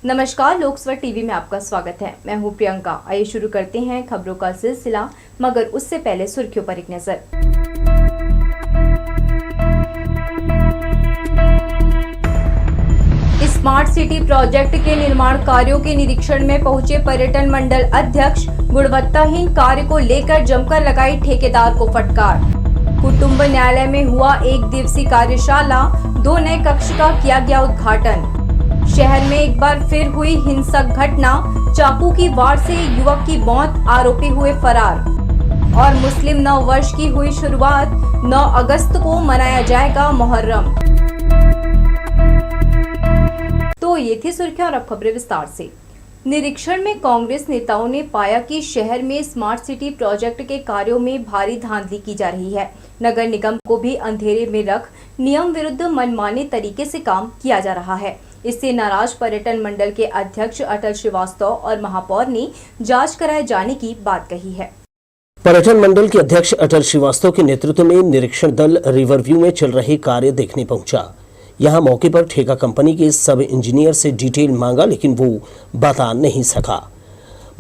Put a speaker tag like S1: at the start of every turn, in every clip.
S1: नमस्कार, लोकस्वर टीवी में आपका स्वागत है। मैं हूं प्रियंका। आइए शुरू करते हैं खबरों का सिलसिला, मगर उससे पहले सुर्खियों पर एक नजर। स्मार्ट सिटी प्रोजेक्ट के निर्माण कार्यों के निरीक्षण में पहुंचे पर्यटन मंडल अध्यक्ष। गुणवत्ताहीन कार्य को लेकर जमकर लगाई ठेकेदार को फटकार। कुटुंब न्यायालय में हुआ एक दिवसीय कार्यशाला, 2 नए कक्ष का किया गया उद्घाटन। शहर में एक बार फिर हुई हिंसक घटना, चाकू की वार से युवक की मौत, आरोपी हुए फरार। और मुस्लिम नव वर्ष की हुई शुरुआत, 9 अगस्त को मनाया जाएगा मुहर्रम। तो ये थी सुर्खियां और अब खबरें विस्तार से। निरीक्षण में कांग्रेस नेताओं ने पाया कि शहर में स्मार्ट सिटी प्रोजेक्ट के कार्यों में भारी धांधली की जा रही है। नगर निगम को भी अंधेरे में रख नियम विरुद्ध मनमाने तरीके से काम किया जा रहा है। इससे नाराज पर्यटन मंडल के अध्यक्ष अटल श्रीवास्तव और महापौर ने जांच कराए जाने की बात कही है।
S2: पर्यटन मंडल के अध्यक्ष अटल श्रीवास्तव के नेतृत्व में निरीक्षण दल रिवरव्यू में चल रहे कार्य देखने पहुंचा। यहां मौके पर ठेका कंपनी के सब इंजीनियर से डिटेल मांगा, लेकिन वो बता नहीं सका।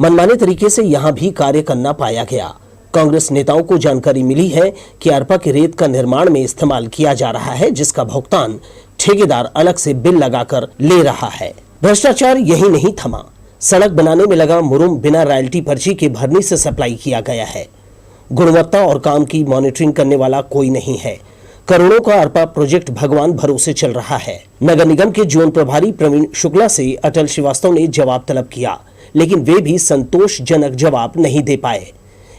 S2: मनमाने तरीके से यहां भी कार्य करना पाया गया। कांग्रेस नेताओं को जानकारी मिली है कि अरपा की रेत का निर्माण में इस्तेमाल किया जा रहा है, जिसका भुगतान ठेकेदार अलग से बिल लगाकर ले रहा है। भ्रष्टाचार यही नहीं थमा। सड़क बनाने में लगा मुरुम बिना रॉयल्टी पर्ची के भरनी से सप्लाई किया गया है। गुणवत्ता और काम की मॉनिटरिंग करने वाला कोई नहीं है। करोड़ों का अरपा प्रोजेक्ट भगवान भरोसे चल रहा है। नगर निगम के जोन प्रभारी प्रवीण शुक्ला से अटल श्रीवास्तव ने जवाब तलब किया, लेकिन वे भी संतोषजनक जवाब नहीं दे पाए।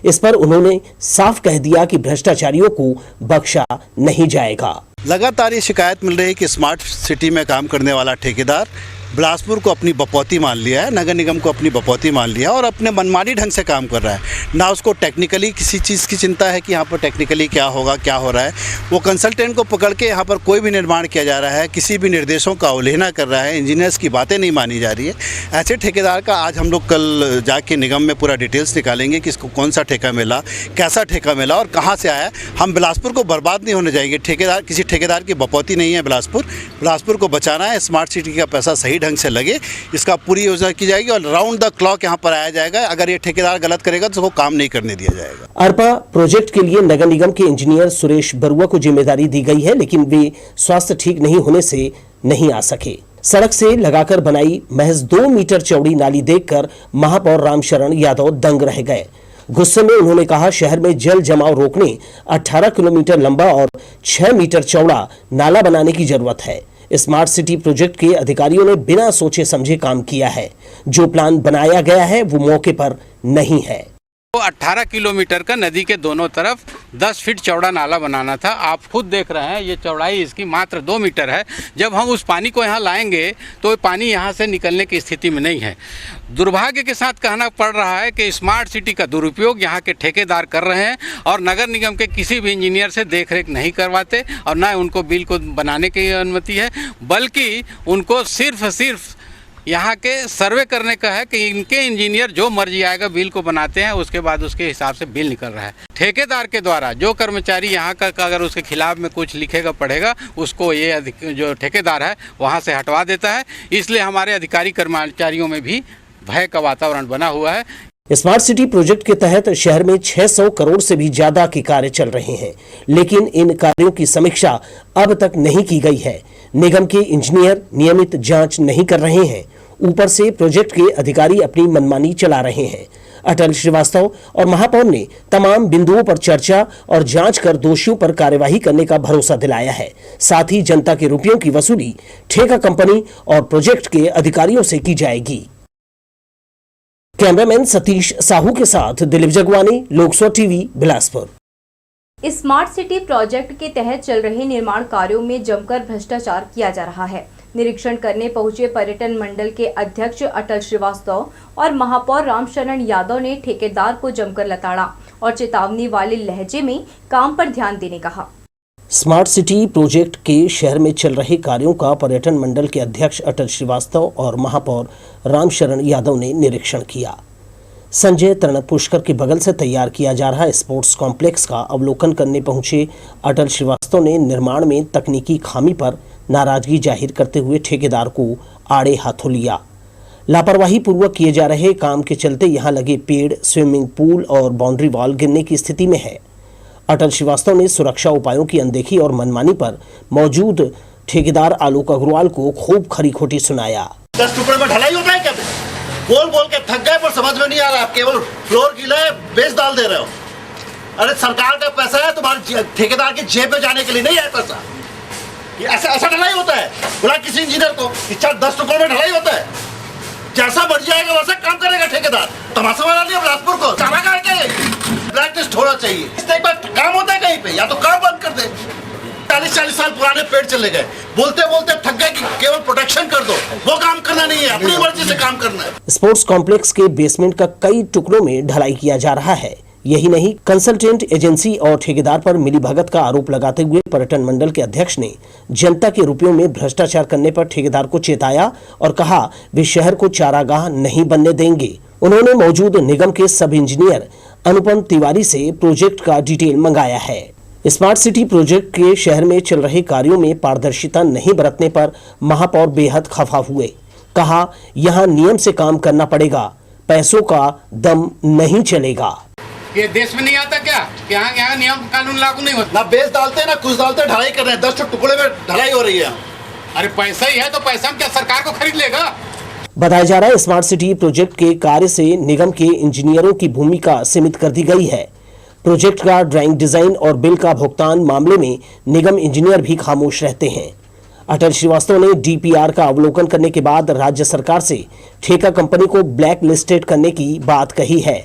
S2: इस पर उन्होंने साफ कह दिया कि भ्रष्टाचारियों को बख्शा नहीं जाएगा।
S3: लगातार ये शिकायत मिल रही है कि स्मार्ट सिटी में काम करने वाला ठेकेदार बिलासपुर को अपनी बपौती मान लिया है, नगर निगम को अपनी बपौती मान लिया और अपने मनमानी ढंग से काम कर रहा है। ना उसको टेक्निकली किसी चीज़ की चिंता है कि यहाँ पर टेक्निकली क्या होगा, क्या हो रहा है। वो कंसल्टेंट को पकड़ के यहाँ पर कोई भी निर्माण किया जा रहा है, किसी भी निर्देशों का अवहेलना कर रहा है, इंजीनियर्स की बातें नहीं मानी जा रही है। ऐसे ठेकेदार का आज हम लोग कल जाके निगम में पूरा डिटेल्स निकालेंगे कि इसको कौन सा ठेका मिला, कैसा ठेका मिला और कहाँ से आया। हम बिलासपुर को बर्बाद नहीं होने जाएंगे। ठेकेदार किसी ठेकेदार की बपौती नहीं है। बिलासपुर को बचाना है। स्मार्ट सिटी का पैसा सही ढंग से लगे, इसका पूरी योजना की जाएगी और राउंड द क्लॉक यहाँ पर आया जाएगा। अगर ये ठेकेदार गलत करेगा तो उसको काम नहीं करने दिया जाएगा।
S2: अरपा प्रोजेक्ट के लिए नगर निगम के इंजीनियर सुरेश बरुआ को जिम्मेदारी दी गई है, लेकिन वे स्वास्थ्य ठीक नहीं होने से नहीं आ सके। सड़क से लगाकर बनाई महज 2 मीटर चौड़ी नाली देखकर महापौर रामशरण यादव दंग रह गए। गुस्से में उन्होंने कहा, शहर में जल जमाव रोकने 18 किलोमीटर लंबा और 6 मीटर चौड़ा नाला बनाने की जरूरत है। स्मार्ट सिटी प्रोजेक्ट के अधिकारियों ने बिना सोचे समझे काम किया है। जो प्लान बनाया गया है वो मौके पर नहीं है।
S4: तो 18 किलोमीटर का नदी के दोनों तरफ 10 फीट चौड़ा नाला बनाना था। आप खुद देख रहे हैं ये चौड़ाई इसकी मात्र 2 मीटर है। जब हम उस पानी को यहाँ लाएंगे तो पानी यहाँ से निकलने की स्थिति में नहीं है। दुर्भाग्य के साथ कहना पड़ रहा है कि स्मार्ट सिटी का दुरुपयोग यहाँ के ठेकेदार कर रहे हैं और नगर निगम के किसी भी इंजीनियर से देखरेख नहीं करवाते और न उनको बिल को बनाने की अनुमति है, बल्कि उनको सिर्फ यहाँ के सर्वे करने का है कि इनके इंजीनियर जो मर्जी आएगा बिल को बनाते हैं, उसके बाद उसके हिसाब से बिल निकल रहा है। ठेकेदार के द्वारा जो कर्मचारी यहाँ का अगर उसके खिलाफ में कुछ लिखेगा पढ़ेगा, उसको ये जो ठेकेदार है वहाँ से हटवा देता है। इसलिए हमारे अधिकारी कर्मचारियों में भी भय का वातावरण बना हुआ है।
S2: स्मार्ट सिटी प्रोजेक्ट के तहत शहर में 600 करोड़ से भी ज्यादा के कार्य चल रहे हैं, लेकिन इन कार्यों की समीक्षा अब तक नहीं की गई है। निगम के इंजीनियर नियमित जांच नहीं कर रहे हैं। ऊपर से प्रोजेक्ट के अधिकारी अपनी मनमानी चला रहे हैं। अटल श्रीवास्तव और महापौर ने तमाम बिंदुओं पर चर्चा और जांच कर दोषियों पर कार्यवाही करने का भरोसा दिलाया है। साथ ही जनता के रुपयों की वसूली ठेका कंपनी और प्रोजेक्ट के अधिकारियों से की जाएगी। कैमरामैन सतीश साहू के साथ Dilip Jagwani, Lokswar TV, Bilaspur.
S1: Smart city project के तहत चल रहे निर्माण कार्यों में जमकर भ्रष्टाचार किया जा रहा है। निरीक्षण करने पहुंचे पर्यटन मंडल के अध्यक्ष अटल श्रीवास्तव और महापौर रामशरण यादव ने ठेकेदार को जमकर लताड़ा और चेतावनी वाले लहजे में काम पर ध्यान देने कहा।
S2: स्मार्ट सिटी प्रोजेक्ट के शहर में चल रहे कार्यों का पर्यटन मंडल के अध्यक्ष अटल श्रीवास्तव और महापौर रामशरण यादव ने निरीक्षण किया। संजय तरण पुष्कर के बगल से तैयार किया जा रहा स्पोर्ट्स कॉम्प्लेक्स का अवलोकन करने पहुंचे अटल श्रीवास्तव ने निर्माण में तकनीकी खामी पर नाराजगी जाहिर करते हुए ठेकेदार को आड़े हाथों लिया। लापरवाही पूर्वक किए जा रहे काम के चलते यहां लगे पेड़, स्विमिंग पूल और बाउंड्री वॉल गिरने की स्थिति में है। अटल श्रीवास्तव ने सुरक्षा उपायों की अनदेखी और मनमानी पर मौजूद ठेकेदार आलोक अग्रवाल को खूब खरी खोटी सुनाया।
S3: 10 टुकड़े में ढलाई होता है क्या? बोल बोल के थक गए, पर समझ में नहीं आ रहा। आप केवल फ्लोर गीला है, बेस डाल दे रहे हो। अरे सरकार का पैसा है, तुम्हारे ठेकेदार की जेब में जाने के लिए नहीं है पैसा। ये ऐसा ढलाई होता है? बोला किसी इंजीनियर को कि 10 टुकड़ों में ढलाई होता है। जैसा बढ़ जाएगा वैसा काम करेगा ठेकेदार। तमाशा वाला नहीं बिलासपुर को चारा का ब्लैक लिस्ट होना चाहिए। इससे एक बार काम होता है कहीं पे, या तो काम बंद कर दे। 40-40 साल पुराने पेड़ चले गए, बोलते बोलते थक गए कि केवल प्रोटेक्शन कर दो। वो काम करना नहीं है, अपनी मर्जी से काम करना है।
S2: स्पोर्ट्स कॉम्प्लेक्स के बेसमेंट का कई टुकड़ों में ढलाई किया जा रहा है। यही नहीं, कंसल्टेंट एजेंसी और ठेकेदार पर मिलीभगत का आरोप लगाते हुए पर्यटन मंडल के अध्यक्ष ने जनता के रुपयों में भ्रष्टाचार करने पर ठेकेदार को चेताया और कहा वे शहर को चारागाह नहीं बनने देंगे। उन्होंने मौजूद निगम के सब इंजीनियर अनुपम तिवारी से प्रोजेक्ट का डिटेल मंगाया है। स्मार्ट सिटी प्रोजेक्ट के शहर में चल रहे कार्यों में पारदर्शिता नहीं बरतने पर महापौर बेहद खफा हुए। कहा, यहां नियम से काम करना पड़ेगा, पैसों का दम नहीं चलेगा।
S4: ये देश में नहीं आता क्या कि यहाँ नियम कानून लागू नहीं होता?
S3: ना बेस डालते ना कुछ डालते, ढलाई कर रहे हैं। 10 टुकड़े में ढलाई हो रही है।
S4: अरे पैसा ही है तो पैसा क्या सरकार को खरीद लेगा?
S2: बताया जा रहा है स्मार्ट सिटी प्रोजेक्ट के कार्य से निगम के इंजीनियरों की भूमिका सीमित कर दी गई है। प्रोजेक्ट का ड्राइंग, डिजाइन और बिल का भुगतान मामले में निगम इंजीनियर भी खामोश रहते हैं। अटल श्रीवास्तव ने डीपीआर का अवलोकन करने के बाद राज्य सरकार से ठेका कंपनी को ब्लैक लिस्टेड करने की बात कही है।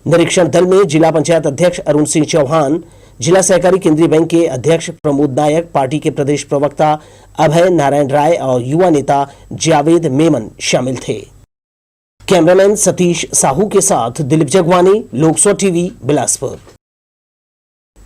S2: निरीक्षण दल में जिला पंचायत अध्यक्ष अरुण सिंह चौहान, जिला सहकारी केंद्रीय बैंक के अध्यक्ष प्रमोद नायक, पार्टी के प्रदेश प्रवक्ता अभय नारायण राय और युवा नेता जावेद मेमन शामिल थे। कैमरामैन सतीश साहू के साथ दिलीप जगवानी, लोकसभा टीवी, बिलासपुर।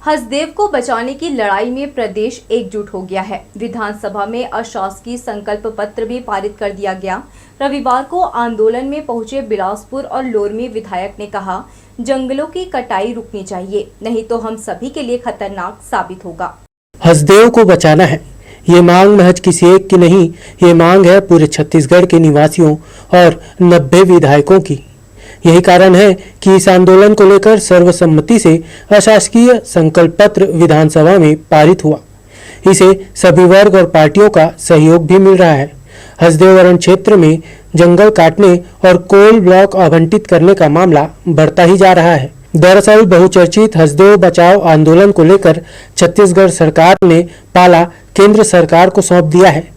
S1: हसदेव को बचाने की लड़ाई में प्रदेश एकजुट हो गया है। विधानसभा में अशासकीय संकल्प पत्र भी पारित कर दिया गया। रविवार को आंदोलन में पहुंचे बिलासपुर और लोरमी विधायक ने कहा, जंगलों की कटाई रुकनी चाहिए, नहीं तो हम सभी के लिए खतरनाक साबित होगा।
S5: हसदेव को बचाना है, ये मांग महज किसी एक की नहीं, ये मांग है पूरे छत्तीसगढ़ के निवासियों और 90 विधायकों की। यही कारण है कि इस आंदोलन को लेकर सर्वसम्मति से अशासकीय संकल्प पत्र विधानसभा में पारित हुआ। इसे सभी वर्ग और पार्टियों का सहयोग भी मिल रहा है। हसदेव अरण्य क्षेत्र में जंगल काटने और कोल ब्लॉक आवंटित करने का मामला बढ़ता ही जा रहा है। दरअसल बहुचर्चित हसदेव बचाओ आंदोलन को लेकर छत्तीसगढ़ सरकार ने पाला केंद्र सरकार को सौंप दिया है।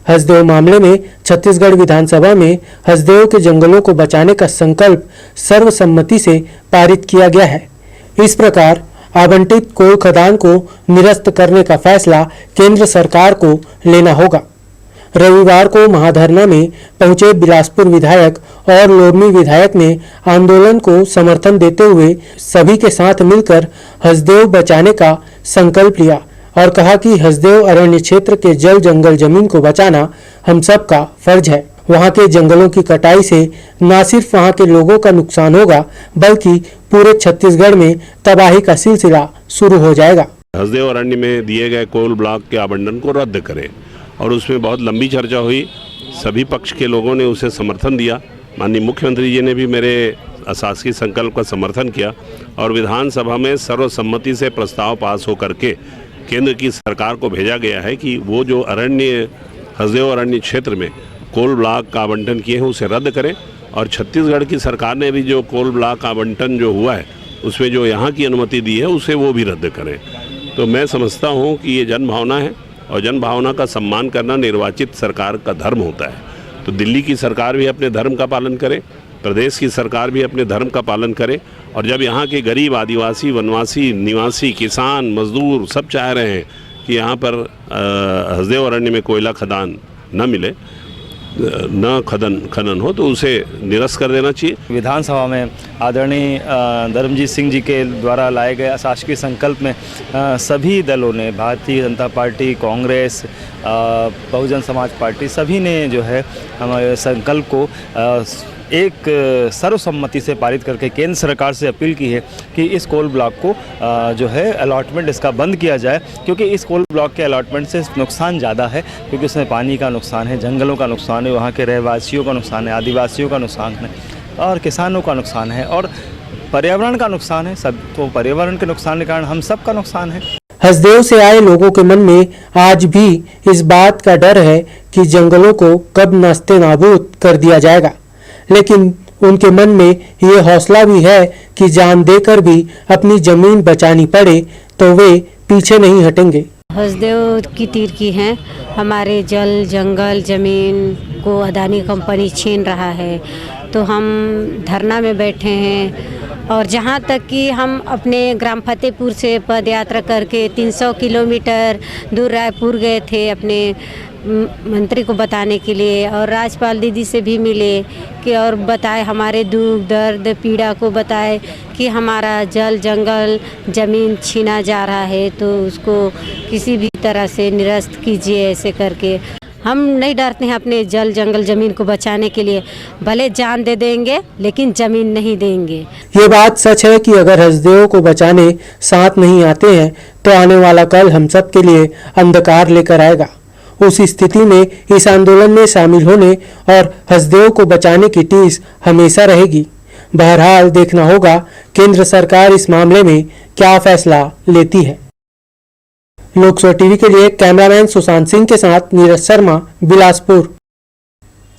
S5: हसदेव मामले में छत्तीसगढ़ विधानसभा में हसदेव के जंगलों को बचाने का संकल्प सर्वसम्मति से पारित किया गया है। इस प्रकार आवंटित कोल खदान को निरस्त करने का फैसला केंद्र सरकार को लेना होगा। रविवार को महाधरना में पहुंचे बिलासपुर विधायक और लोरमी विधायक ने आंदोलन को समर्थन देते हुए सभी के साथ मिलकर हसदेव बचाने का संकल्प लिया और कहा कि हसदेव अरण्य क्षेत्र के जल जंगल जमीन को बचाना हम सब का फर्ज है। वहां के जंगलों की कटाई से न सिर्फ वहां के लोगों का नुकसान होगा, बल्कि पूरे छत्तीसगढ़ में तबाही का सिलसिला शुरू हो जाएगा।
S6: हसदेव अरण्य में दिए गए कोल ब्लॉक के आवंटन को रद्द करें, और उसमें बहुत लंबी चर्चा हुई। सभी पक्ष के लोगों ने उसे समर्थन दिया। माननीय मुख्यमंत्री जी ने भी मेरे अशासकीय संकल्प का समर्थन किया और विधानसभा में सर्वसम्मति से प्रस्ताव पास होकर के केंद्र की सरकार को भेजा गया है कि वो जो अरण्य हसदेव अरण्य क्षेत्र में कोल ब्लॉक का आवंटन किए हैं उसे रद्द करें, और छत्तीसगढ़ की सरकार ने भी जो कोल ब्लॉक का आवंटन जो हुआ है उसमें जो यहाँ की अनुमति दी है उसे वो भी रद्द करें। तो मैं समझता हूँ कि ये जनभावना है और जनभावना का सम्मान करना निर्वाचित सरकार का धर्म होता है। तो दिल्ली की सरकार भी अपने धर्म का पालन करे, प्रदेश की सरकार भी अपने धर्म का पालन करे, और जब यहाँ के गरीब आदिवासी, वनवासी, निवासी, किसान, मजदूर सब चाह रहे हैं कि यहाँ पर हसदेव अरण्य में कोयला खदान न मिले, न खनन हो, तो उसे निरस्त कर देना चाहिए। विधानसभा में
S7: आदरणीय धर्मजीत सिंह जी के द्वारा लाए गए अशासकीय संकल्प में सभी दलों ने, भारतीय जनता पार्टी, कांग्रेस, बहुजन समाज पार्टी, सभी ने जो है हमारे संकल्प को एक सर्वसम्मति से पारित करके केंद्र सरकार से अपील की है कि इस कोल ब्लॉक को जो है अलॉटमेंट इसका बंद किया जाए, क्योंकि इस कोल ब्लॉक के अलॉटमेंट से नुकसान ज़्यादा है, क्योंकि उसमें पानी का नुकसान है, जंगलों का नुकसान है, वहाँ के रहवासियों का नुकसान है, आदिवासियों का नुकसान है और किसानों का नुकसान है और पर्यावरण का नुकसान है। सब तो पर्यावरण के नुकसान के कारण हम सब का नुकसान है।
S5: हसदेव से आए लोगों के मन में आज भी इस बात का डर है कि जंगलों को कब नस्ते नाबूद कर दिया जाएगा, लेकिन उनके मन में ये हौसला भी है कि जान देकर भी अपनी जमीन बचानी पड़े तो वे पीछे नहीं हटेंगे।
S8: हसदेव की तीर की हैं, हमारे जल जंगल जमीन को अदानी कंपनी छीन रहा है, तो हम धरना में बैठे हैं। और जहाँ तक कि हम अपने ग्राम फतेहपुर से पद यात्रा करके 300 किलोमीटर दूर रायपुर गए थे अपने मंत्री को बताने के लिए, और राज्यपाल दीदी से भी मिले कि और बताए हमारे दुख दर्द पीड़ा को बताए कि हमारा जल जंगल ज़मीन छीना जा रहा है, तो उसको किसी भी तरह से निरस्त कीजिए। ऐसे करके हम नहीं डरते हैं अपने जल जंगल ज़मीन को बचाने के लिए, भले जान दे देंगे लेकिन ज़मीन नहीं देंगे।
S5: ये बात सच है कि अगर हसदेव को बचाने साथ नहीं आते हैं तो आने वाला कल हम सब के लिए अंधकार लेकर आएगा। उस स्थिति में इस आंदोलन में शामिल होने और हसदेव को बचाने की टीस हमेशा रहेगी। बहरहाल देखना होगा केंद्र सरकार इस मामले में क्या फैसला लेती है। लोकसभा टीवी के लिए कैमरामैन सुशांत सिंह के साथ नीरज शर्मा, बिलासपुर।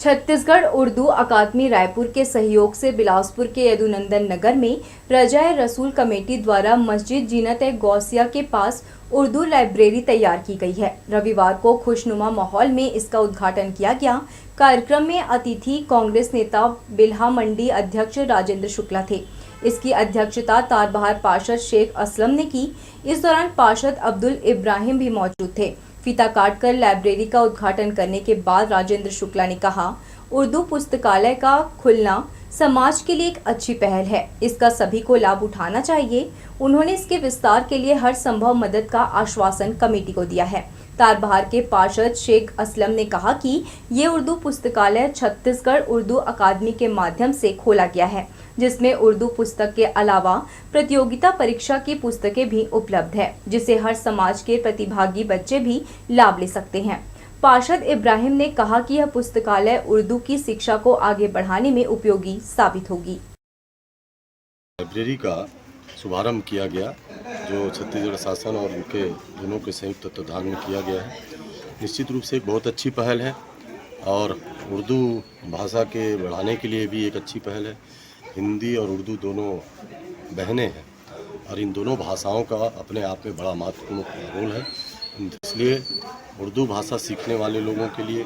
S1: छत्तीसगढ़ उर्दू अकादमी रायपुर के सहयोग से बिलासपुर के यदुनंदन नगर में रजाए रसूल कमेटी द्वारा मस्जिद जीनत-ए-गौसिया के पास उर्दू लाइब्रेरी तैयार की गई है। रविवार को खुशनुमा माहौल में इसका उद्घाटन किया गया। कार्यक्रम में अतिथि कांग्रेस नेता बिल्हा मंडी अध्यक्ष राजेंद्र शुक्ला थे। इसकी अध्यक्षता तारबहार पार्षद शेख असलम ने की। इस दौरान पार्षद अब्दुल इब्राहिम भी मौजूद थे। फीता काटकर लाइब्रेरी का उद्घाटन करने के बाद राजेंद्र शुक्ला ने कहा, उर्दू पुस्तकालय का खुलना समाज के लिए एक अच्छी पहल है, इसका सभी को लाभ उठाना चाहिए। उन्होंने इसके विस्तार के लिए हर संभव मदद का आश्वासन कमेटी को दिया है। तारबहार के पार्षद शेख असलम ने कहा कि ये उर्दू पुस्तकालय छत्तीसगढ़ उर्दू अकादमी के माध्यम से खोला गया है, जिसमें उर्दू पुस्तक के अलावा प्रतियोगिता परीक्षा की पुस्तकें भी उपलब्ध है, जिसे हर समाज के प्रतिभागी बच्चे भी लाभ ले सकते हैं। पार्षद इब्राहिम ने कहा कि यह पुस्तकालय उर्दू की शिक्षा को आगे बढ़ाने में उपयोगी साबित होगी।
S9: लाइब्रेरी का शुभारंभ किया गया, जो छत्तीसगढ़ शासन और उनके दोनों के संयुक्त तत्वाधान में किया गया है। निश्चित रूप से एक बहुत अच्छी पहल है और उर्दू भाषा के बढ़ाने के लिए भी एक अच्छी पहल है। हिंदी और उर्दू दोनों बहनें हैं और इन दोनों भाषाओं का अपने आप में बड़ा महत्वपूर्ण रोल है। इसलिए उर्दू भाषा सीखने वाले लोगों के लिए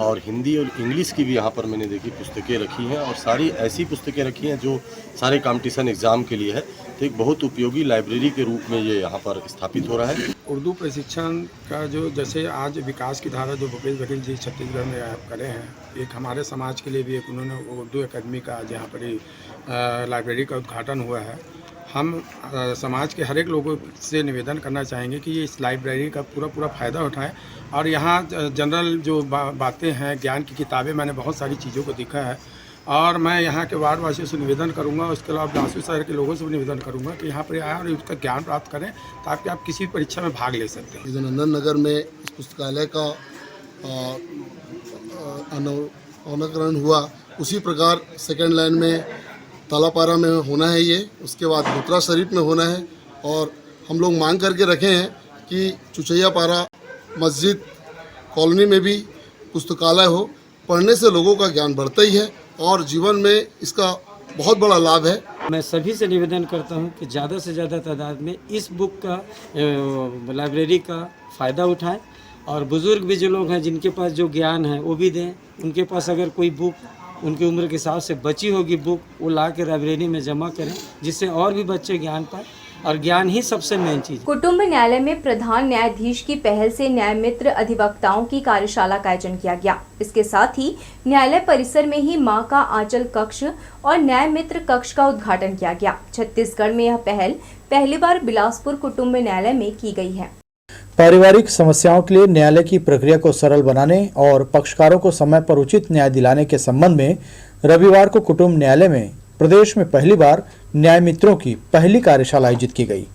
S9: और हिंदी और इंग्लिश की भी यहाँ पर मैंने देखी पुस्तकें रखी हैं और सारी ऐसी पुस्तकें रखी हैं जो सारे कंपटीशन एग्ज़ाम के लिए है। तो एक बहुत उपयोगी लाइब्रेरी के रूप में ये यहाँ पर स्थापित हो रहा है।
S10: उर्दू प्रशिक्षण का जो जैसे आज विकास की धारा जो भूपेश बघेल जी छत्तीसगढ़ में करे हैं, एक हमारे समाज के लिए भी एक उन्होंने उर्दू अकादमी का जहाँ पर लाइब्रेरी का उद्घाटन हुआ है। हम समाज के हर एक लोगों से निवेदन करना चाहेंगे कि ये इस लाइब्रेरी का पूरा फ़ायदा उठाएं और यहाँ जनरल जो बातें हैं, ज्ञान की किताबें, मैंने बहुत सारी चीज़ों को देखा है और मैं यहाँ के वार्ड वासियों से निवेदन करूँगा, उसके अलावा बिलासपुर शहर के लोगों से भी निवेदन करूँगा कि यहाँ पर आएँ और उसका ज्ञान प्राप्त करें ताकि आप किसी परीक्षा में भाग ले सकते हैं।
S11: यदुनंदन नगर में इस पुस्तकालय का अनावरण हुआ, उसी प्रकार सेकेंड लाइन में तालापारा में होना है ये, उसके बाद भोतरा शरीफ में होना है और हम लोग मांग करके रखे हैं कि चुचैया पारा मस्जिद कॉलोनी में भी पुस्तकालय हो। पढ़ने से लोगों का ज्ञान बढ़ता ही है और जीवन में इसका बहुत बड़ा लाभ है।
S12: मैं सभी से निवेदन करता हूं कि ज़्यादा से ज़्यादा तादाद में इस बुक का लाइब्रेरी का फ़ायदा उठाएं और बुज़ुर्ग भी जो लोग हैं जिनके पास जो ज्ञान है वो भी दें। उनके पास अगर कोई बुक उनकी उम्र के हिसाब से बची होगी बुक, वो ला के लाइब्रेरी में जमा करें, जिससे और भी बच्चे ज्ञान पाएं और ज्ञान ही सबसे मेन चीज़।
S1: कुटुंब न्यायालय में प्रधान न्यायाधीश की पहल से न्याय मित्र अधिवक्ताओं की कार्यशाला का आयोजन किया गया। इसके साथ ही न्यायालय परिसर में ही मां का आंचल कक्ष और न्याय मित्र कक्ष का उद्घाटन किया गया। छत्तीसगढ़ में यह पहल पहली बार बिलासपुर कुटुंब न्यायालय में की गई है।
S13: पारिवारिक समस्याओं के लिए न्यायालय की प्रक्रिया को सरल बनाने और पक्षकारों को समय पर उचित न्याय दिलाने के संबंध में रविवार को कुटुंब न्यायालय में प्रदेश में पहली बार न्याय मित्रों की पहली कार्यशाला आयोजित की गई।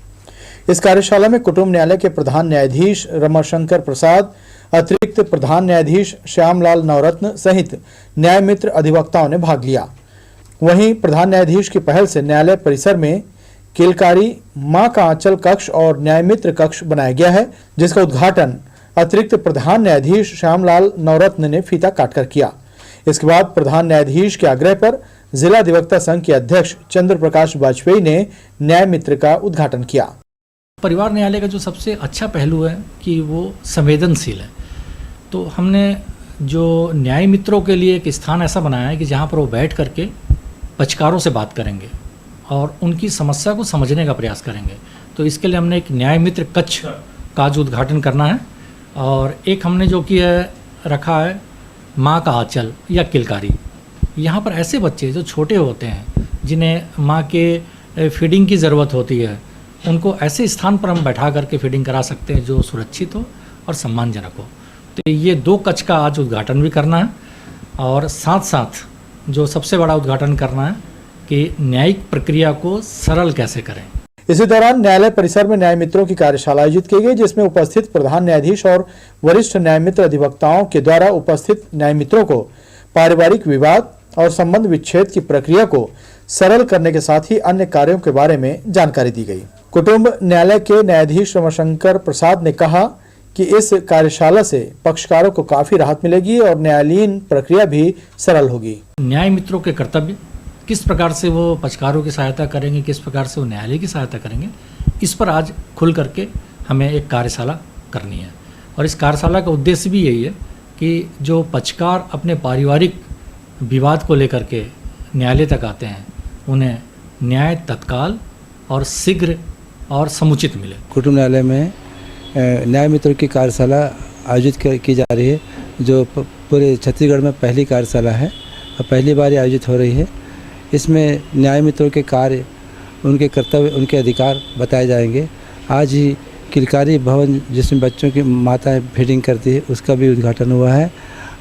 S13: इस कार्यशाला में कुटुंब न्यायालय के प्रधान न्यायाधीश रमाशंकर प्रसाद, अतिरिक्त प्रधान न्यायाधीश श्यामलाल नवरत्न सहित न्याय मित्र अधिवक्ताओं ने भाग लिया। वहीं प्रधान न्यायाधीश की पहल से न्यायालय परिसर में किलकारी मां का आंचल कक्ष और न्याय मित्र कक्ष बनाया गया है, जिसका उद्घाटन अतिरिक्त प्रधान न्यायाधीश श्यामलाल नवरत्न ने फीता काटकर किया। इसके बाद प्रधान न्यायाधीश के आग्रह पर जिला अधिवक्ता संघ के अध्यक्ष चंद्र प्रकाश वाजपेयी ने न्याय मित्र का उद्घाटन किया।
S14: परिवार न्यायालय का जो सबसे अच्छा पहलू है कि वो संवेदनशील है। तो हमने जो न्याय मित्रों के लिए एक स्थान ऐसा बनाया है कि जहाँ पर वो बैठ करके पक्षकारों से बात करेंगे और उनकी समस्या को समझने का प्रयास करेंगे। तो इसके लिए हमने एक न्याय मित्र कक्ष का जो उद्घाटन करना है और एक हमने जो कि है रखा है माँ का आंचल या किलकारी। यहाँ पर ऐसे बच्चे जो छोटे होते हैं जिन्हें माँ के फीडिंग की ज़रूरत होती है, उनको ऐसे स्थान पर हम बैठा करके फीडिंग करा सकते हैं जो सुरक्षित हो और सम्मानजनक हो। तो ये 2 कक्ष का आज उद्घाटन भी करना है और साथ साथ जो सबसे बड़ा उद्घाटन करना है कि न्यायिक प्रक्रिया को सरल कैसे करें।
S13: इसी दौरान न्यायालय परिसर में न्याय मित्रों की कार्यशाला आयोजित की गई, जिसमें उपस्थित प्रधान न्यायाधीश और वरिष्ठ न्याय मित्र अधिवक्ताओं के द्वारा उपस्थित न्याय मित्रों को पारिवारिक विवाद और संबंध विच्छेद की प्रक्रिया को सरल करने के साथ ही अन्य कार्यों के बारे में जानकारी दी गई। कुटुंब न्यायालय के न्यायाधीश रमाशंकर प्रसाद ने कहा कि इस कार्यशाला से पक्षकारों को काफी राहत मिलेगी और न्यायालयीन प्रक्रिया भी सरल होगी।
S14: न्याय मित्रों के कर्तव्य किस प्रकार से वो पक्षकारों की सहायता करेंगे, किस प्रकार से वो न्यायालय की सहायता करेंगे, इस पर आज खुल करके हमें एक कार्यशाला करनी है। और इस कार्यशाला का उद्देश्य भी यही है कि जो पक्षकार अपने पारिवारिक विवाद को लेकर के न्यायालय तक आते हैं, उन्हें न्याय तत्काल और शीघ्र और समुचित मिले।
S15: कुटुंब न्यायालय में न्याय मित्रों की कार्यशाला आयोजित की जा रही है, जो पूरे छत्तीसगढ़ में पहली कार्यशाला है और पहली बार आयोजित हो रही है। इसमें न्याय मित्रों के कार्य, उनके कर्तव्य, उनके अधिकार बताए जाएंगे। आज ही किलकारी भवन जिसमें बच्चों की माताएं फीडिंग करती है, उसका भी उद्घाटन हुआ है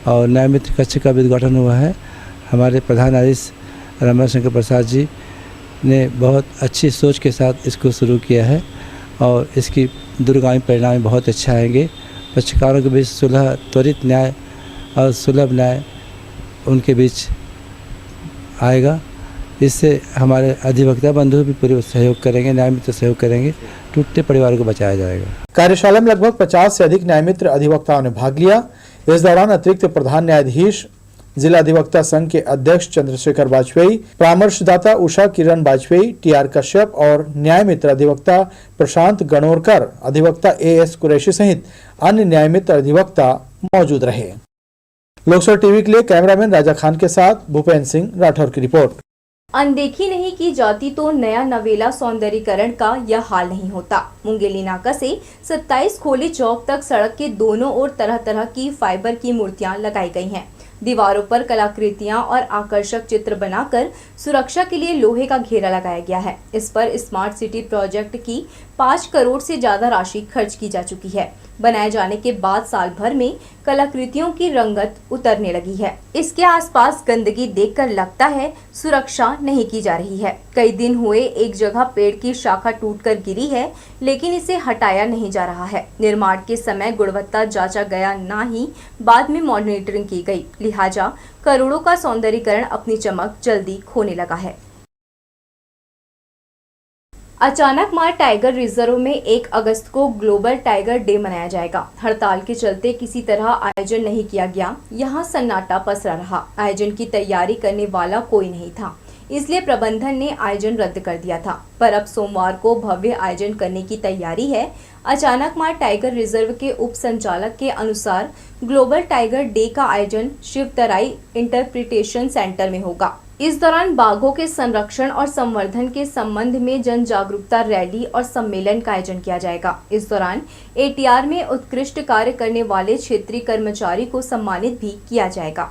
S15: और न्याय मित्र कक्ष का भी उद्घाटन हुआ है। हमारे प्रधान न्यायाधीश रमाशंकर प्रसाद जी ने बहुत अच्छी सोच के साथ इसको शुरू किया है और इसकी दूरगामी परिणाम बहुत अच्छा आएंगे। पक्षकारों के बीच सुलह, त्वरित न्याय और सुलभ न्याय उनके बीच आएगा। इससे हमारे अधिवक्ता बंधु भी पूरे सहयोग करेंगे, न्याय मित्र सहयोग करेंगे, टूटते परिवार को बचाया जाएगा।
S13: कार्यशाला में लगभग 50 से अधिक न्याय मित्र अधिवक्ताओं ने भाग लिया। इस दौरान अतिरिक्त प्रधान न्यायाधीश, जिला अधिवक्ता संघ के अध्यक्ष चंद्रशेखर वाजपेयी, परामर्शदाता उषा किरण वाजपेयी, टीआर कश्यप और न्याय मित्र अधिवक्ता प्रशांत गणोरकर, अधिवक्ता एएस कुरैशी सहित अन्य न्याय मित्र अधिवक्ता मौजूद रहे। लोकसभा टीवी के लिए कैमरामैन राजा खान के साथ भूपेंद्र सिंह राठौर की रिपोर्ट।
S1: अनदेखी नहीं की जाती तो नया नवेला सौंदर्यीकरण का यह हाल नहीं होता। मुंगेली नाका से 27 खोले चौक तक सड़क के दोनों ओर तरह तरह की फाइबर की मूर्तियां लगाई गई हैं। दीवारों पर कलाकृतियां और आकर्षक चित्र बनाकर सुरक्षा के लिए लोहे का घेरा लगाया गया है। इस पर स्मार्ट सिटी प्रोजेक्ट की 5 करोड़ से ज्यादा राशि खर्च की जा चुकी है। बनाए जाने के बाद साल भर में कलाकृतियों की रंगत उतरने लगी है। इसके आसपास गंदगी देखकर लगता है सुरक्षा नहीं की जा रही है। कई दिन हुए एक जगह पेड़ की शाखा टूटकर गिरी है, लेकिन इसे हटाया नहीं जा रहा है। निर्माण के समय गुणवत्ता जांचा गया, ना ही बाद में मॉनिटरिंग की गई, लिहाजा करोड़ों का सौंदर्यीकरण अपनी चमक जल्दी खोने लगा है। अचानक मार टाइगर रिजर्व में 1 अगस्त को ग्लोबल टाइगर डे मनाया जाएगा। हड़ताल के चलते किसी तरह आयोजन नहीं किया गया। यहां सन्नाटा पसरा रहा। आयोजन की तैयारी करने वाला कोई नहीं था, इसलिए प्रबंधन ने आयोजन रद्द कर दिया था। पर अब सोमवार को भव्य आयोजन करने की तैयारी है। अचानक मार टाइगर रिजर्व के उप संचालक के अनुसार ग्लोबल टाइगर डे का आयोजन शिवतराई इंटरप्रिटेशन सेंटर में होगा। इस दौरान बाघों के संरक्षण और संवर्धन के संबंध में जन जागरूकता रैली और सम्मेलन का आयोजन किया जाएगा। इस दौरान एटीआर में उत्कृष्ट कार्य करने वाले क्षेत्रीय कर्मचारी को सम्मानित भी किया जाएगा।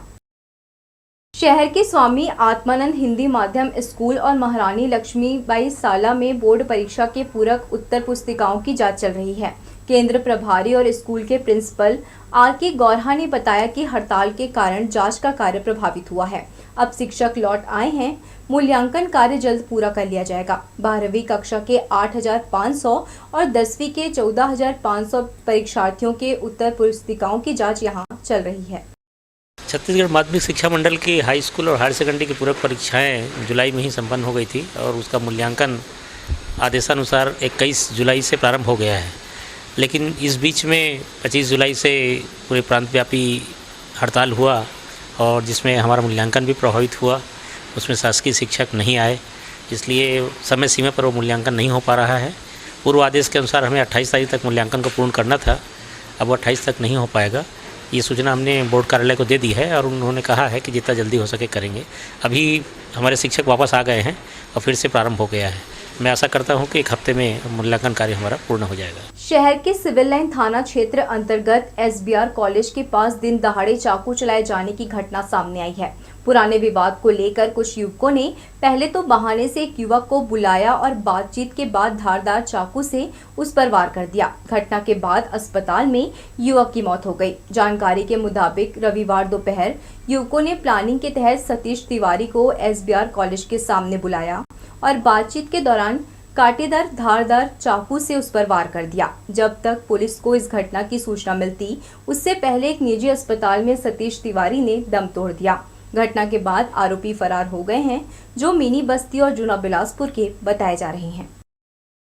S1: शहर के स्वामी आत्मानंद हिंदी माध्यम स्कूल और महारानी लक्ष्मीबाई साला में बोर्ड परीक्षा के पूरक उत्तर पुस्तिकाओं की जांच चल रही है। केंद्र प्रभारी और स्कूल के प्रिंसिपल आर.के. गौरहा ने बताया कि हड़ताल के कारण जांच का कार्य प्रभावित हुआ है। अब शिक्षक लौट आए हैं, मूल्यांकन कार्य जल्द पूरा कर लिया जाएगा। 12वीं कक्षा के 8,500 और 10वीं के 14,500 परीक्षार्थियों के उत्तर पुस्तिकाओं की जांच यहां चल रही है।
S16: छत्तीसगढ़ माध्यमिक शिक्षा मंडल की हाई स्कूल और हायर सेकेंडरी की पूरक परीक्षाएं जुलाई में ही संपन्न हो गई थी और उसका मूल्यांकन आदेशानुसार 21 जुलाई से प्रारंभ हो गया है। लेकिन इस बीच में 25 जुलाई से पूरे प्रांतव्यापी हड़ताल हुआ और जिसमें हमारा मूल्यांकन भी प्रभावित हुआ। उसमें शासकीय शिक्षक नहीं आए, इसलिए समय सीमा पर वो मूल्यांकन नहीं हो पा रहा है। पूर्व आदेश के अनुसार हमें 28 तारीख तक मूल्यांकन को पूर्ण करना था, अब वो 28 तक नहीं हो पाएगा। ये सूचना हमने बोर्ड कार्यालय को दे दी है और उन्होंने कहा है कि जितना जल्दी हो सके करेंगे। अभी हमारे शिक्षक वापस आ गए हैं और फिर से प्रारंभ हो गया है। मैं आशा करता हूं कि एक हफ्ते में मूल्यांकन कार्य हमारा पूर्ण हो जाएगा।
S1: शहर के सिविल लाइन थाना क्षेत्र अंतर्गत SBR कॉलेज के पास दिन दहाड़े चाकू चलाए जाने की घटना सामने आई है। पुराने विवाद को लेकर कुछ युवकों ने पहले तो बहाने से एक युवक को बुलाया और बातचीत के बाद धारदार चाकू से उस पर वार कर दिया। घटना के बाद अस्पताल में युवक की मौत हो गई। जानकारी के मुताबिक रविवार दोपहर युवकों ने प्लानिंग के तहत सतीश तिवारी को SBR कॉलेज के सामने बुलाया और बातचीत के दौरान कांटेदार धारदार चाकू से उस पर वार कर दिया। जब तक पुलिस को इस घटना की सूचना मिलती, उससे पहले एक निजी अस्पताल में सतीश तिवारी ने दम तोड़ दिया। घटना के बाद आरोपी फरार हो गए हैं, जो मिनी बस्ती और जूना बिलासपुर के बताए जा रहे हैं।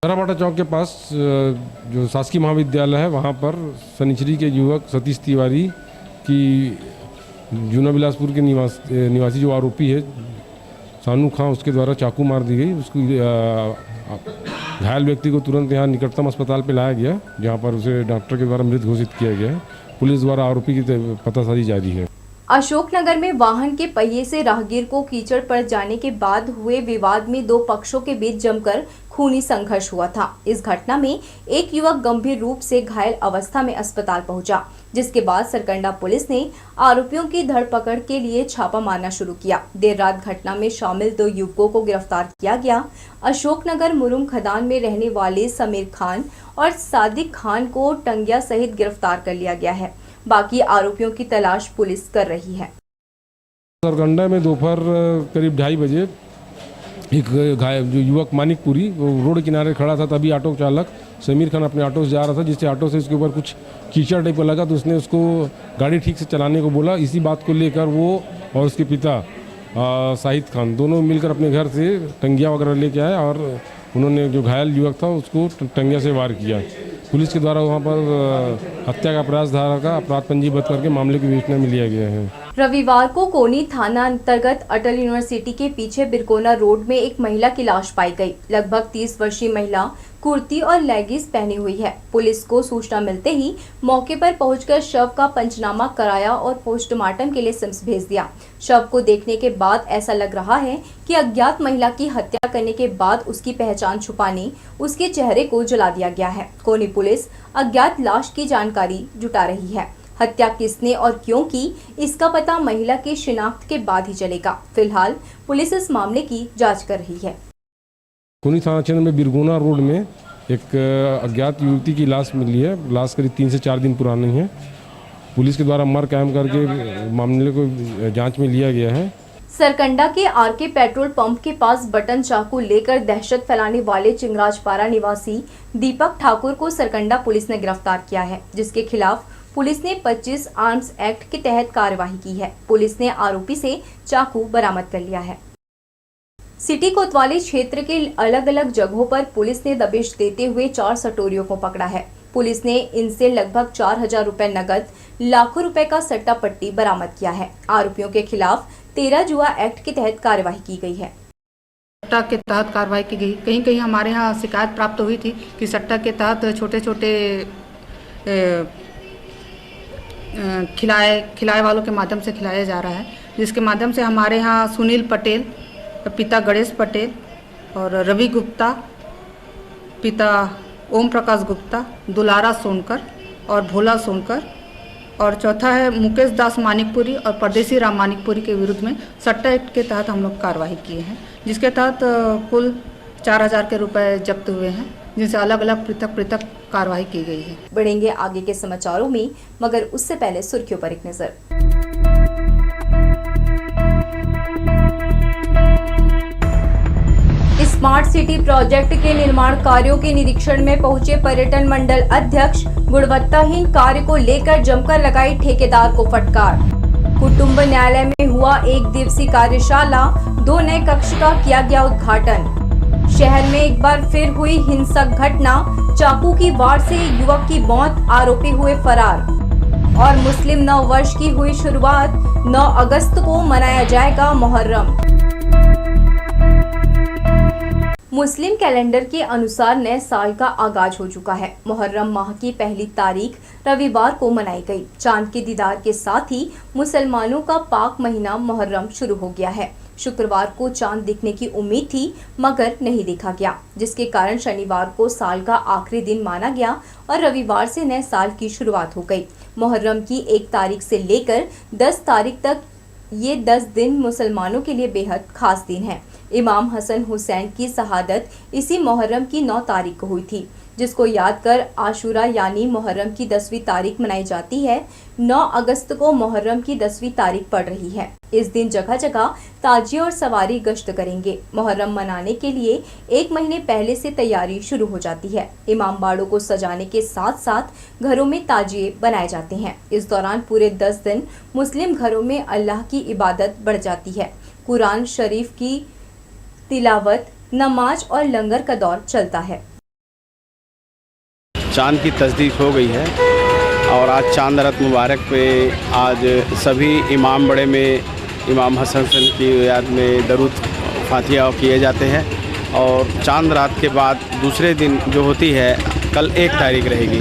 S17: ताराबाटा चौक के पास जो शासकीय महाविद्यालय है, वहाँ पर शनिचरी के युवक सतीश तिवारी की जूना बिलासपुर के निवासी जो आरोपी है सानू खां, उसके द्वारा चाकू मार दी गई। उसको घायल व्यक्ति को तुरंत यहाँ निकटतम अस्पताल पे लाया गया, जहाँ पर उसे डॉक्टर के द्वारा मृत घोषित किया गया है। पुलिस द्वारा आरोपी की पतासाजी जारी है।
S1: अशोकनगर में वाहन के पहिए से राहगीर को कीचड़ पड़ जाने के बाद हुए विवाद में दो पक्षों के बीच जमकर खूनी संघर्ष हुआ था। इस घटना में एक युवक गंभीर रूप से घायल अवस्था में अस्पताल पहुंचा, जिसके बाद सरकंडा पुलिस ने आरोपियों की धरपकड़ के लिए छापा मारना शुरू किया। देर रात घटना में शामिल 2 युवकों को गिरफ्तार किया गया। अशोकनगर मुरुम खदान में रहने वाले समीर खान और सादिक खान को टंगिया सहित गिरफ्तार कर लिया गया है। बाकी आरोपियों की तलाश पुलिस कर रही है।
S17: सरकंडा में दोपहर करीब 2:30 बजे एक घायल जो युवक मानिकपुरी वो रोड किनारे खड़ा था, तभी ऑटो चालक समीर खान अपने ऑटो से जा रहा था, जिससे ऑटो से उसके ऊपर कुछ कीचड़ टाइप का लगा, तो उसने उसको गाड़ी ठीक से चलाने को बोला। इसी बात को लेकर वो और उसके पिता शाहिद खान दोनों मिलकर अपने घर से टंगिया वगैरह लेके आए और उन्होंने जो घायल युवक था उसको टंगिया से वार किया। पुलिस के द्वारा वहां पर हत्या का अपराध धारा का अपराध पंजीबद्ध करके मामले की विवेचना में लिया गया है।
S1: रविवार को कोनी थाना अंतर्गत अटल यूनिवर्सिटी के पीछे बिरकोना रोड में एक महिला की लाश पाई गई। लगभग 30 वर्षीय महिला कुर्ती और लेगिंस पहनी हुई है। पुलिस को सूचना मिलते ही मौके पर पहुंचकर शव का पंचनामा कराया और पोस्टमार्टम के लिए सिम्स भेज दिया। शव को देखने के बाद ऐसा लग रहा है कि अज्ञात महिला की हत्या करने के बाद उसकी पहचान छुपाने उसके चेहरे को जला दिया गया है। कोनी पुलिस अज्ञात लाश की जानकारी जुटा रही है। हत्या किसने और क्यों की, इसका पता महिला की शिनाख्त के बाद ही चलेगा। फिलहाल पुलिस इस मामले की जांच कर रही है।
S17: कोनी थाना क्षेत्र में बिरगोना रोड में एक अज्ञात युवती की लाश मिली है। लाश करीब 3 से 4 दिन पुरानी है। पुलिस के द्वारा मर कायम करके मामले को जांच में लिया गया है।
S1: सरकंडा के आरके पेट्रोल पंप के पास बटन चाकू लेकर दहशत फैलाने वाले चिंगराजपारा निवासी दीपक ठाकुर को सरकंडा पुलिस ने गिरफ्तार किया है, जिसके खिलाफ पुलिस ने 25 आर्म्स एक्ट के तहत कार्यवाही की है। पुलिस ने आरोपी से चाकू बरामद कर लिया है। सिटी कोतवाली क्षेत्र के अलग अलग जगहों पर पुलिस ने दबिश देते हुए 4 सटोरियों को पकड़ा है। पुलिस ने इनसे लगभग 4,000 रुपए नकद, लाखों रुपए का सट्टा पट्टी बरामद किया है। आरोपियों के खिलाफ 13 जुआ एक्ट के तहत कार्यवाही की गई है।
S18: सट्टा के तहत कार्रवाई की गई। कहीं कहीं हमारे यहाँ शिकायत प्राप्त हुई थी कि सट्टा के तहत छोटे छोटे खिलाए वालों के माध्यम से खिलाया जा रहा है, जिसके माध्यम से हमारे यहाँ सुनील पटेल पिता गणेश पटेल और रवि गुप्ता पिता ओम प्रकाश गुप्ता, दुलारा सोनकर और भोला सोनकर, और चौथा है मुकेश दास मानिकपुरी और परदेसी राम मानिकपुरी के विरुद्ध में सट्टा एक्ट के तहत हम लोग कार्रवाई किए हैं, जिसके तहत कुल 4,000 के रुपए जब्त हुए हैं। जिनसे अलग अलग पृथक पृथक कार्रवाई की गई है।
S1: बढ़ेंगे आगे के समाचारों में, मगर उससे पहले सुर्खियों पर एक नजर। स्मार्ट सिटी प्रोजेक्ट के निर्माण कार्यों के निरीक्षण में पहुंचे पर्यटन मंडल अध्यक्ष, गुणवत्ताहीन कार्य को लेकर जमकर लगाई ठेकेदार को फटकार। कुटुंब न्यायालय में हुआ 1 दिवसीय कार्यशाला, 2 नए कक्ष का किया गया उद्घाटन। शहर में एक बार फिर हुई हिंसक घटना, चाकू की वार से युवक की मौत, आरोपी हुए फरार। और मुस्लिम नव वर्ष की हुई शुरुआत, 9 अगस्त को मनाया जाएगा मुहर्रम। मुस्लिम कैलेंडर के अनुसार नए साल का आगाज हो चुका है। मुहर्रम माह की पहली तारीख रविवार को मनाई गई। चांद के दीदार के साथ ही मुसलमानों का पाक महीना मुहर्रम शुरू हो गया है। शुक्रवार को चांद दिखने की उम्मीद थी, मगर नहीं देखा गया, जिसके कारण शनिवार को साल का आखिरी दिन माना गया और रविवार से नए साल की शुरुआत हो गई। मुहर्रम की 1 तारीख से लेकर 10 तारीख तक ये 10 दिन मुसलमानों के लिए बेहद खास दिन है। इमाम हसन हुसैन की शहादत इसी मुहर्रम की 9 तारीख को हुई थी, जिसको याद कर आशूरा यानी मुहर्रम की 10वीं तारीख मनाई जाती है। 9 अगस्त को मुहर्रम की 10वीं तारीख पड़ रही है। इस दिन जगह जगह ताजिए और सवारी गश्त करेंगे। मुहर्रम मनाने के लिए 1 महीने पहले से तैयारी शुरू हो जाती है। इमाम बाड़ों को सजाने के साथ साथ घरों में ताजिए बनाए जाते हैं। इस दौरान पूरे 10 दिन मुस्लिम घरों में अल्लाह की इबादत बढ़ जाती है। कुरान शरीफ की तिलावत, नमाज और लंगर का दौर चलता है।
S19: चांद की तस्दीक हो गई है और आज चांद रात मुबारक पे आज सभी इमाम बड़े में इमाम हसन की याद में दरूद फातिहा किए जाते हैं। और चांद रात के बाद दूसरे दिन जो होती है कल 1 तारीख रहेगी।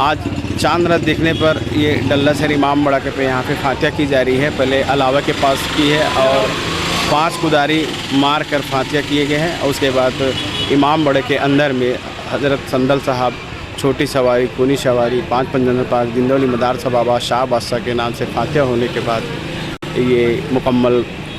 S19: आज चांद रात देखने पर ये डल्ला सर इमाम बड़ा के पे यहाँ पे फातिहा की जा रही है। पहले अलावा के पास की है और 5 कुदारी मार कर फातिहा किए गए हैं। और उसके बाद इमाम बड़े के अंदर में हज़रत संदल साहब, छोटी सवारी, कूनी सवारी, 5 पंजन पाक, दिंदौली मदारसा बाबा, शाह बादशाह के नाम से फातिहा होने के बाद ये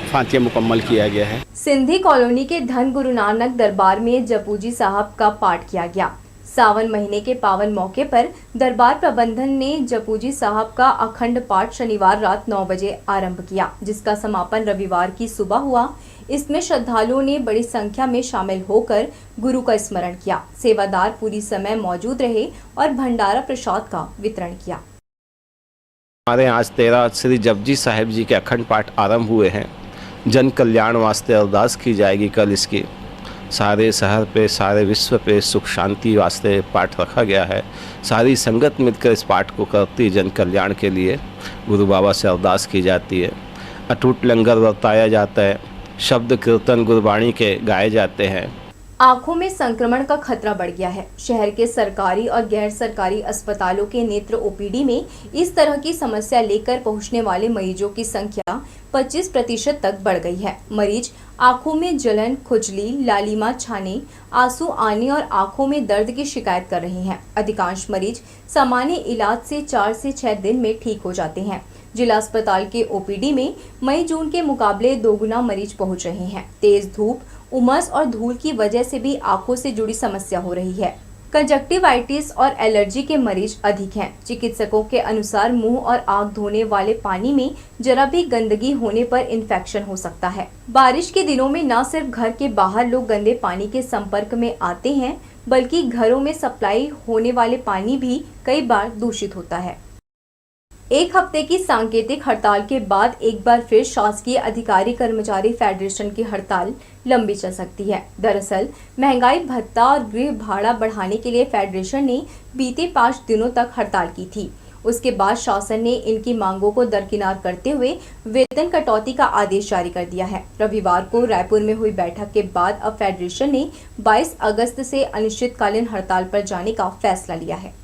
S19: फातिहा मुकम्मल किया गया है।
S1: सिंधी कॉलोनी के धन गुरु नानक दरबार में जपूजी साहब का पाठ किया गया। सावन महीने के पावन मौके पर दरबार प्रबंधन ने जपूजी साहब का अखंड पाठ शनिवार रात 9 बजे आरंभ किया, जिसका समापन रविवार की सुबह हुआ। इसमें श्रद्धालुओं ने बड़ी संख्या में शामिल होकर गुरु का स्मरण किया। सेवादार पूरी समय मौजूद रहे और भंडारा प्रसाद का वितरण किया।
S20: हमारे यहाँ आज 13 श्री जपजी साहिब जी के अखंड पाठ आरंभ हुए हैं। जन कल्याण वास्ते अरदास की जाएगी। कल इसकी सारे शहर पे, सारे विश्व पे सुख शांति वास्ते पाठ रखा गया है। सारी संगत मिलकर इस पाठ को करती जन कल्याण के लिए गुरु बाबा से अरदास की जाती है। अटूट लंगर बरताया जाता है। शब्द कीर्तन गुरबाणी के गाए जाते हैं।
S1: आंखों में संक्रमण का खतरा बढ़ गया है। शहर के सरकारी और गैर सरकारी अस्पतालों के नेत्र ओपीडी में इस तरह की समस्या लेकर पहुंचने वाले मरीजों की संख्या 25% तक बढ़ गई है। मरीज आंखों में जलन, खुजली, लालिमा छाने, आंसू आने और आंखों में दर्द की शिकायत कर रहे हैं। अधिकांश मरीज सामान्य इलाज से 4 से 6 दिन में ठीक हो जाते हैं। जिला अस्पताल के ओपीडी में मई जून के मुकाबले 2 गुना मरीज पहुंच रहे हैं। तेज धूप, उमस और धूल की वजह से भी आंखों से जुड़ी समस्या हो रही है। कंजक्टिवाइटिस और एलर्जी के मरीज अधिक हैं। चिकित्सकों के अनुसार मुंह और आंख धोने वाले पानी में जरा भी गंदगी होने पर इन्फेक्शन हो सकता है। बारिश के दिनों में न सिर्फ घर के बाहर लोग गंदे पानी के संपर्क में आते हैं, बल्कि घरों में सप्लाई होने वाले पानी भी कई बार दूषित होता है। 1 हफ्ते की सांकेतिक हड़ताल के बाद एक बार फिर शासकीय अधिकारी कर्मचारी फेडरेशन की हड़ताल लंबी चल सकती है। दरअसल महंगाई भत्ता और गृह भाड़ा बढ़ाने के लिए फेडरेशन ने बीते 5 दिनों तक हड़ताल की थी। उसके बाद शासन ने इनकी मांगों को दरकिनार करते हुए वेतन कटौती का आदेश जारी कर दिया है। रविवार को रायपुर में हुई बैठक के बाद अब फेडरेशन ने 22 अगस्त से अनिश्चितकालीन हड़ताल पर जाने का फैसला लिया है।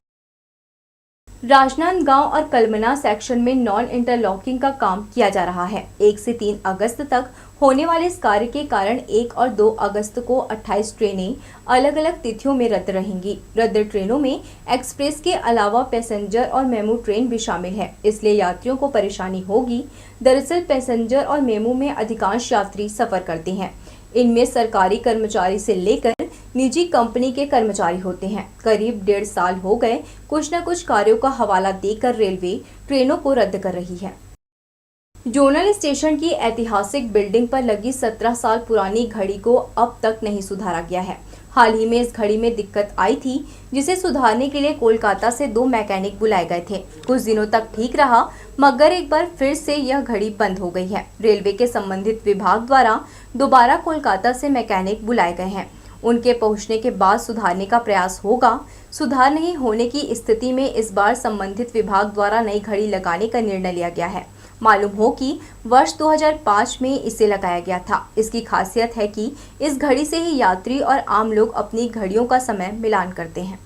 S1: राजनांदगांव और कलमना सेक्शन में नॉन इंटरलॉकिंग का काम किया जा रहा है। 1 से 3 अगस्त तक होने वाले इस कार्य के कारण 1 और 2 अगस्त को 28 ट्रेनें अलग अलग तिथियों में रद्द रहेंगी। रद्द ट्रेनों में एक्सप्रेस के अलावा पैसेंजर और मेमू ट्रेन भी शामिल है, इसलिए यात्रियों को परेशानी होगी। दरअसल पैसेंजर और मेमू में अधिकांश यात्री सफर करते हैं। इनमें सरकारी कर्मचारी से लेकर निजी कंपनी के कर्मचारी होते हैं। करीब 1.5 साल हो गए कुछ न कुछ कार्यों का हवाला देकर रेलवे ट्रेनों को रद्द कर रही है। जोनल स्टेशन की ऐतिहासिक बिल्डिंग पर लगी 17 साल पुरानी घड़ी को अब तक नहीं सुधारा गया है। हाल ही में इस घड़ी में दिक्कत आई थी, जिसे सुधारने के लिए कोलकाता से 2 मैकेनिक बुलाए गए थे। कुछ दिनों तक ठीक रहा, मगर एक बार फिर से यह घड़ी बंद हो गई है। रेलवे के संबंधित विभाग द्वारा दोबारा कोलकाता से मैकेनिक बुलाए गए हैं। उनके पहुंचने के बाद सुधारने का प्रयास होगा। सुधार नहीं होने की स्थिति में इस बार संबंधित विभाग द्वारा नई घड़ी लगाने का निर्णय लिया गया है। मालूम हो कि वर्ष 2005 में इसे लगाया गया था। इसकी खासियत है कि इस घड़ी से ही यात्री और आम लोग अपनी घड़ियों का समय मिलान करते हैं।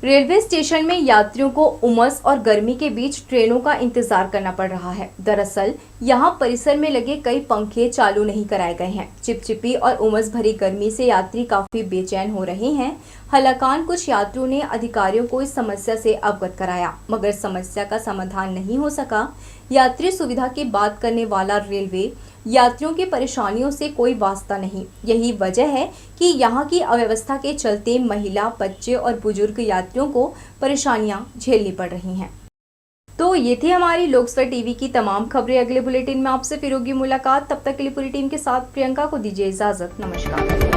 S1: रेलवे स्टेशन में यात्रियों को उमस और गर्मी के बीच ट्रेनों का इंतजार करना पड़ रहा है। दरअसल यहां परिसर में लगे कई पंखे चालू नहीं कराए गए हैं। चिपचिपी और उमस भरी गर्मी से यात्री काफी बेचैन हो रहे हैं। हालांकि कुछ यात्रियों ने अधिकारियों को इस समस्या से अवगत कराया, मगर समस्या का समाधान नहीं हो सका। यात्री सुविधा की बात करने वाला रेलवे यात्रियों की परेशानियों से कोई वास्ता नहीं। यही वजह है कि यहाँ की अव्यवस्था के चलते महिला, बच्चे और बुजुर्ग यात्रियों को परेशानियां झेलनी पड़ रही हैं। तो ये थी हमारी लोकसभा टीवी की तमाम खबरें। अगले बुलेटिन में आपसे फिर होगी मुलाकात। तब तक के लिए पूरी टीम के साथ प्रियंका को दीजिए इजाजत। नमस्कार।